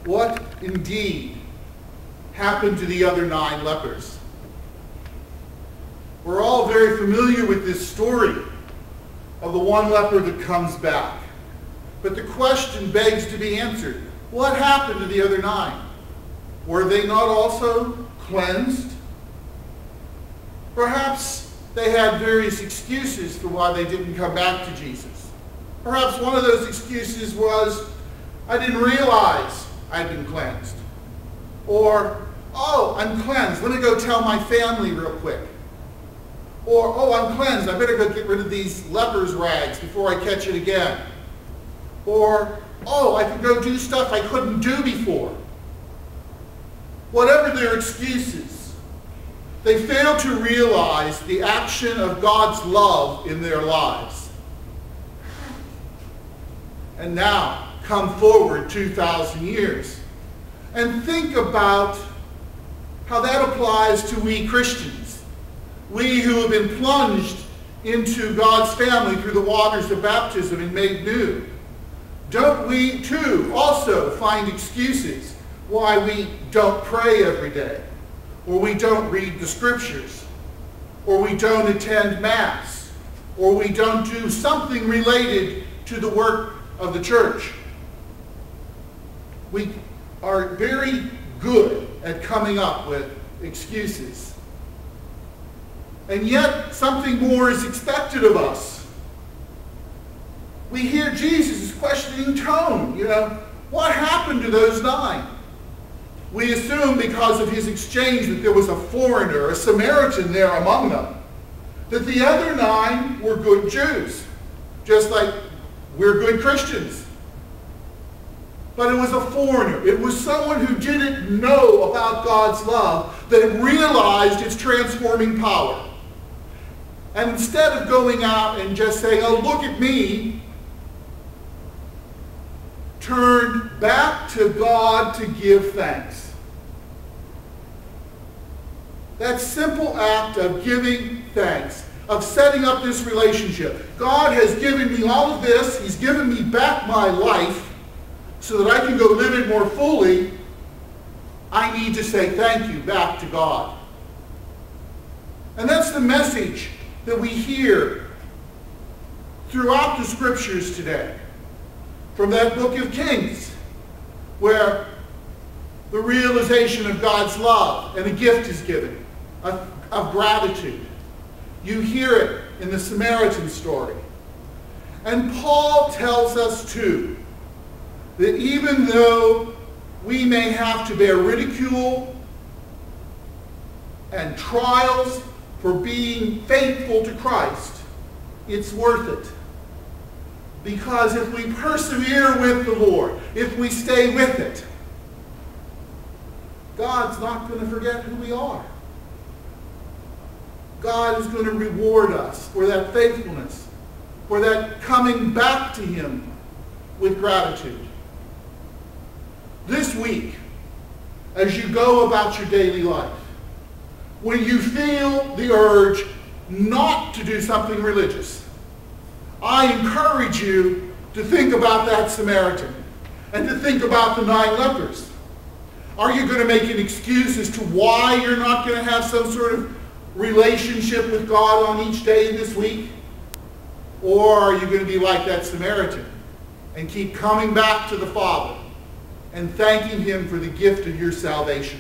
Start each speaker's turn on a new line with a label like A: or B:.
A: what indeed happened to the other 9 lepers? We're all very familiar with this story of the one leper that comes back. But the question begs to be answered. What happened to the other 9? Were they not also cleansed? Perhaps they had various excuses for why they didn't come back to Jesus. Perhaps one of those excuses was, I didn't realize I'd been cleansed. Or, oh, I'm cleansed. Let me go tell my family real quick. Or, oh, I'm cleansed. I better go get rid of these leper's rags before I catch it again. Or, oh, I can go do stuff I couldn't do before. Whatever their excuses, they fail to realize the action of God's love in their lives. And now, come forward 2,000 years and think about how that applies to we Christians. We who have been plunged into God's family through the waters of baptism and made new. Don't we too also find excuses why we don't pray every day, or we don't read the scriptures, or we don't attend Mass, or we don't do something related to the work of the church? We are very good at coming up with excuses. And yet, something more is expected of us. We hear Jesus' questioning tone. What happened to those 9? We assume because of his exchange that there was a foreigner, a Samaritan there among them, that the other 9 were good Jews, just like we're good Christians. But it was a foreigner. It was someone who didn't know about God's love, that realized its transforming power. And instead of going out and just saying, oh, look at me, turned back to God to give thanks. That simple act of giving thanks, of setting up this relationship. God has given me all of this. He's given me back my life so that I can go live it more fully. I need to say thank you back to God. And that's the message that we hear throughout the scriptures today. From that book of Kings, where the realization of God's love and a gift is given of gratitude. You hear it in the Samaritan story. And Paul tells us too that even though we may have to bear ridicule and trials for being faithful to Christ, it's worth it. Because if we persevere with the Lord, if we stay with it, God's not going to forget who we are. God is going to reward us for that faithfulness, for that coming back to him with gratitude. This week, as you go about your daily life, when you feel the urge not to do something religious, I encourage you to think about that Samaritan and to think about the 9 lepers. Are you going to make an excuse as to why you're not going to have some sort of relationship with God on each day this week? Or are you going to be like that Samaritan and keep coming back to the Father and thanking him for the gift of your salvation?